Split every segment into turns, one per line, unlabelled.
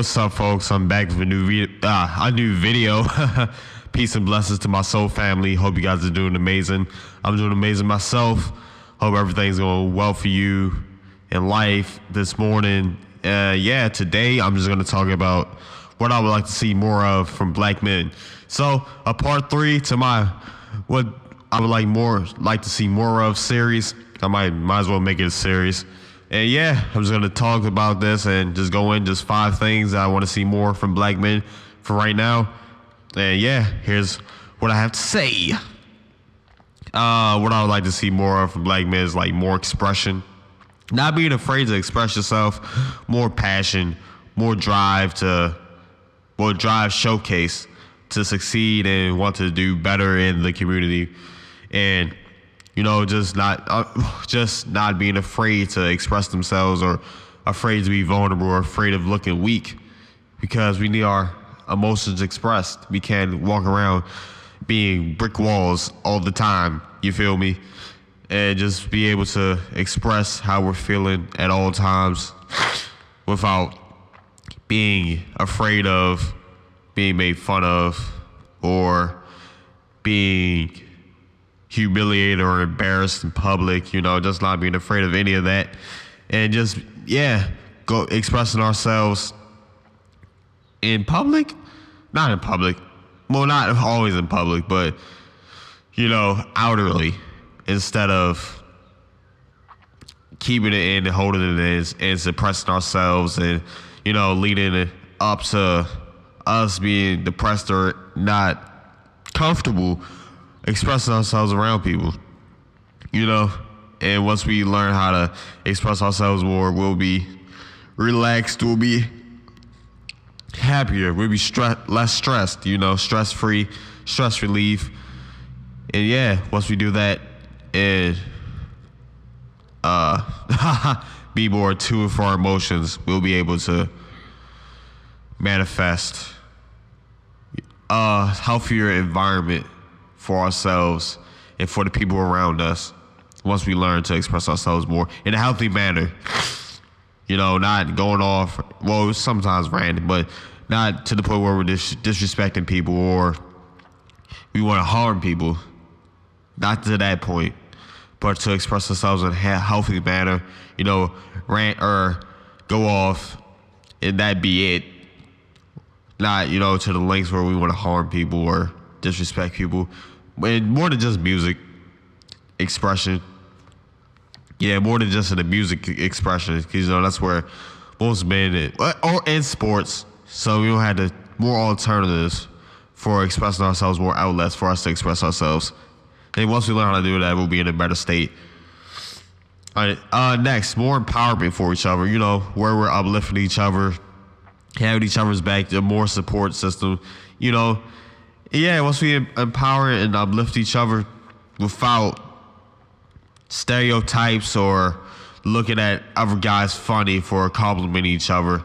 what's up, folks? I'm back with a new video. Peace and blessings to my soul family. Hope you guys are doing amazing. I'm doing amazing myself. Hope everything's going well for you in life this morning. Today I'm just going to talk about what I would like to see more of from black men. So, a part 3 to my what I would like to see more of series. I might as well make it a series. And I'm just going to talk about this and just go in just 5 things that I want to see more from black men for right now. And here's what I have to say. What I would like to see more of from black men is like more expression. Not being afraid to express yourself, more passion, more drive showcase to succeed and want to do better in the community. And just not being afraid to express themselves or afraid to be vulnerable or afraid of looking weak, because we need our emotions expressed. We can't walk around being brick walls all the time, you feel me? And just be able to express how we're feeling at all times without being afraid of being made fun of or being humiliated or embarrassed in public, just not being afraid of any of that. And just, go expressing ourselves in public, not in public. Well, not always in public, but, outwardly, instead of keeping it in and holding it in and suppressing ourselves and, leading it up to us being depressed or not comfortable expressing ourselves around people, and once we learn how to express ourselves more, we'll be relaxed, we'll be happier, we'll be less stressed, stress-free, stress relief. And once we do that and be more attuned for our emotions, we'll be able to manifest a healthier environment for ourselves and for the people around us once we learn to express ourselves more in a healthy manner. Not going off, well, sometimes random, but not to the point where we're disrespecting people or we want to harm people. Not to that point, but to express ourselves in a healthy manner, rant or go off and that be it. Not, to the lengths where we want to harm people or disrespect people. And more than just music expression. More than just in the music expression, because that's where most men or in sports. So we don't have more alternatives for expressing ourselves, more outlets for us to express ourselves. And once we learn how to do that, we'll be in a better state. All right, next, more empowerment for each other. Where we're uplifting each other, having each other's back, a more support system. Once we empower and uplift each other without stereotypes or looking at other guys funny for complimenting each other,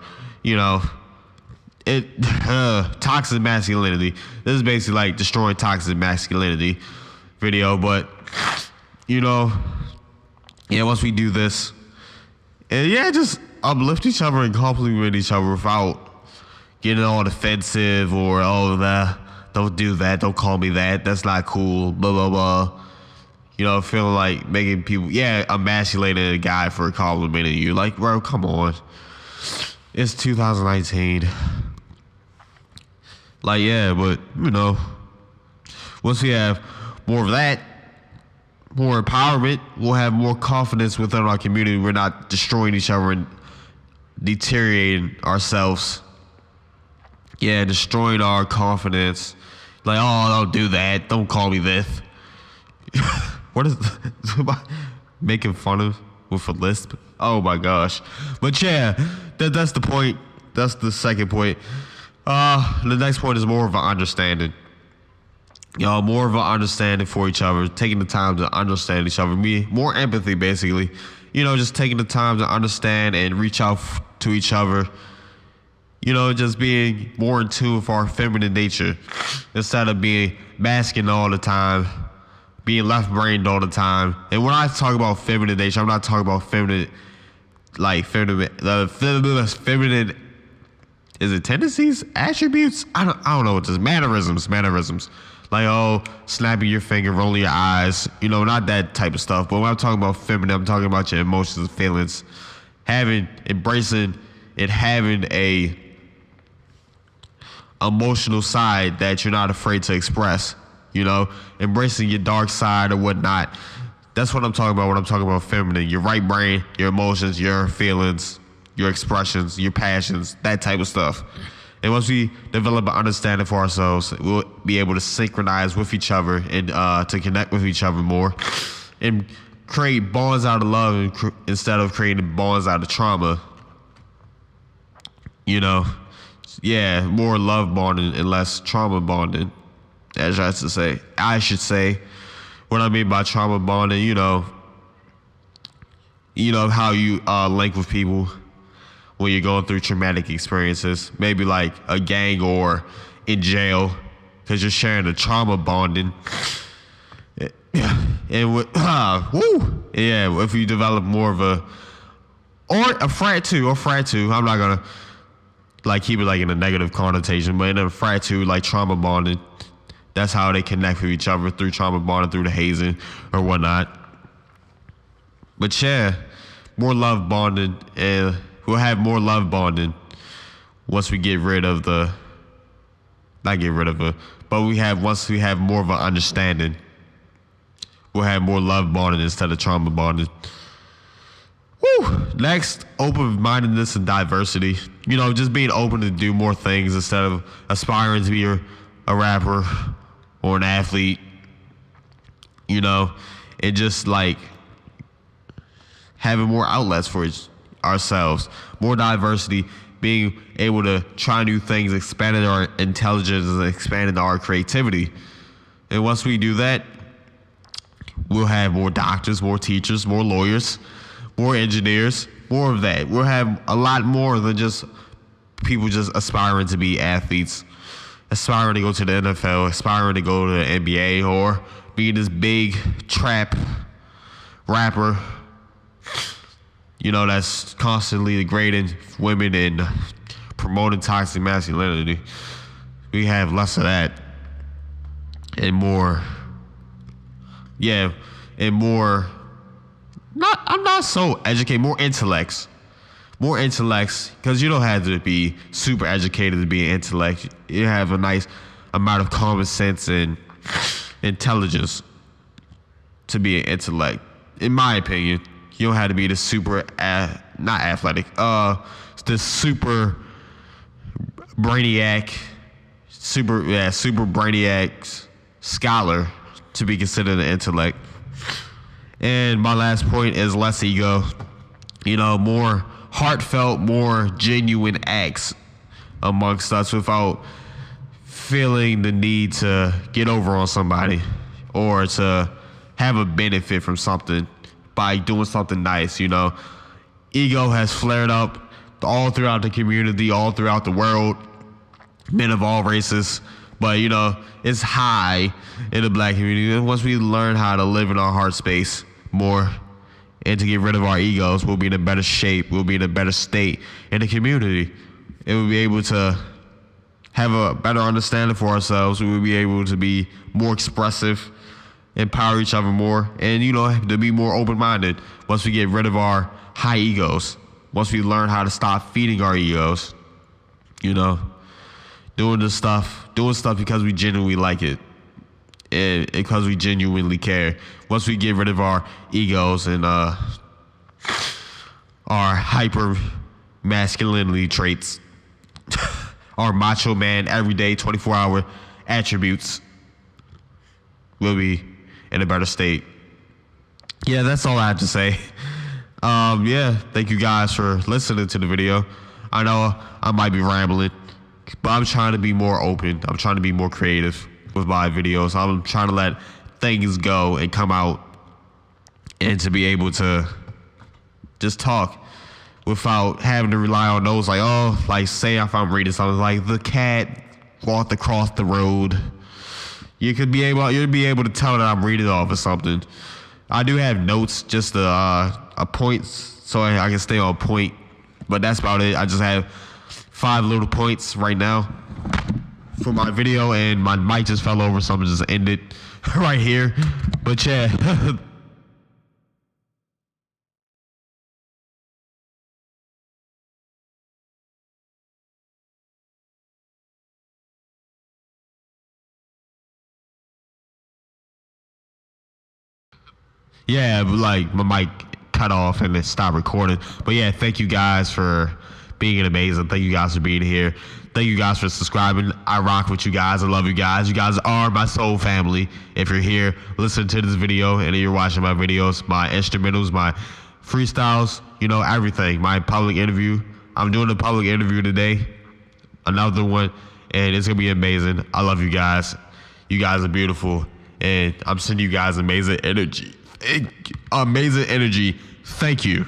toxic masculinity. This is basically like destroying toxic masculinity video, but once we do this, and just uplift each other and compliment each other without getting all defensive or that. Don't do that. Don't call me that. That's not cool. Blah, blah, blah. Feeling like making people, emasculating a guy for complimenting you. Like, bro, come on. It's 2019. Like, but, once we have more of that, more empowerment, we'll have more confidence within our community. We're not destroying each other and deteriorating ourselves. Destroying our confidence. Like, oh, don't do that. Don't call me this. What is making fun of with a lisp? Oh my gosh. But that's the point. That's the second point. The next point is more of an understanding. More of an understanding for each other, taking the time to understand each other. More empathy, basically. Just taking the time to understand and reach out to each other. Just being more in tune with our feminine nature instead of being masculine all the time, being left-brained all the time. And when I talk about feminine nature, I'm not talking about feminine is it tendencies, attributes? I don't know what this mannerisms. Like, oh, snapping your finger, rolling your eyes, not that type of stuff. But when I'm talking about feminine, I'm talking about your emotions and feelings, embracing it, having a emotional side that you're not afraid to express, embracing your dark side or whatnot. That's what I'm talking about when I'm talking about feminine. Your right brain, your emotions, your feelings, your expressions, your passions, that type of stuff. And once we develop an understanding for ourselves, we'll be able to synchronize with each other and to connect with each other more and create bonds out of love instead of creating bonds out of trauma. More love bonding and less trauma bonding, as I should say. What I mean by trauma bonding, how you link with people when you're going through traumatic experiences, maybe like a gang or in jail, because you're sharing the trauma bonding. And if you develop more of a frat two, I'm not gonna keep it in a negative connotation, but in a frat two, trauma bonding, that's how they connect with each other, through trauma bonding, through the hazing or whatnot. But more love bonding, and we'll have more love bonding once we get rid of once we have more of an understanding. We'll have more love bonding instead of trauma bonding. Woo! Next, open-mindedness and diversity. Just being open to do more things instead of aspiring to be a rapper or an athlete. And just having more outlets for ourselves, more diversity, being able to try new things, expanding our intelligence and expanding our creativity. And once we do that, we'll have more doctors, more teachers, more lawyers, more engineers, more of that. We'll have a lot more than just people just aspiring to be athletes, aspiring to go to the NFL, aspiring to go to the NBA, or being this big trap rapper, that's constantly degrading women and promoting toxic masculinity. We have less of that and more. I'm not so educated, more intellects, because you don't have to be super educated to be an intellect. You have a nice amount of common sense and intelligence to be an intellect. In my opinion, you don't have to be the super, not athletic, the super brainiac, super brainiac scholar to be considered an intellect. And my last point is less ego, more heartfelt, more genuine acts amongst us without feeling the need to get over on somebody or to have a benefit from something by doing something nice. Ego has flared up all throughout the community, all throughout the world, men of all races. But, it's high in the black community. And once we learn how to live in our heart space more and to get rid of our egos, we'll be in a better shape. We'll be in a better state in the community. And we'll be able to have a better understanding for ourselves. We will be able to be more expressive, empower each other more, and, to be more open-minded once we get rid of our high egos. Once we learn how to stop feeding our egos, doing stuff because we genuinely like it and because we genuinely care. Once we get rid of our egos and our hyper masculinity traits, our macho man, everyday 24-hour attributes, we'll be in a better state. Yeah, that's all I have to say. Thank you guys for listening to the video. I know I might be rambling, but I'm trying to be more open. I'm trying to be more creative with my videos. I'm trying to let things go and come out and to be able to just talk without having to rely on those say if I'm reading something like the cat walked across the road. You'd be able to tell that I'm reading off or something. I do have notes, just a points, so I can stay on point, but that's about it. I just have 5 little points right now for my video, and my mic just fell over, so I'm just end it right here. But yeah. Yeah, like my mic cut off and it stopped recording. But yeah, thank you guys for being amazing. Thank you guys for being here. Thank you guys for subscribing. I rock with you guys. I love you guys. You guys are my soul family. If you're here, listen to this video and you're watching my videos, my instrumentals, my freestyles, you know, everything. My public interview. I'm doing a public interview today. Another one. And it's going to be amazing. I love you guys. You guys are beautiful. And I'm sending you guys amazing energy. Amazing energy. Thank you.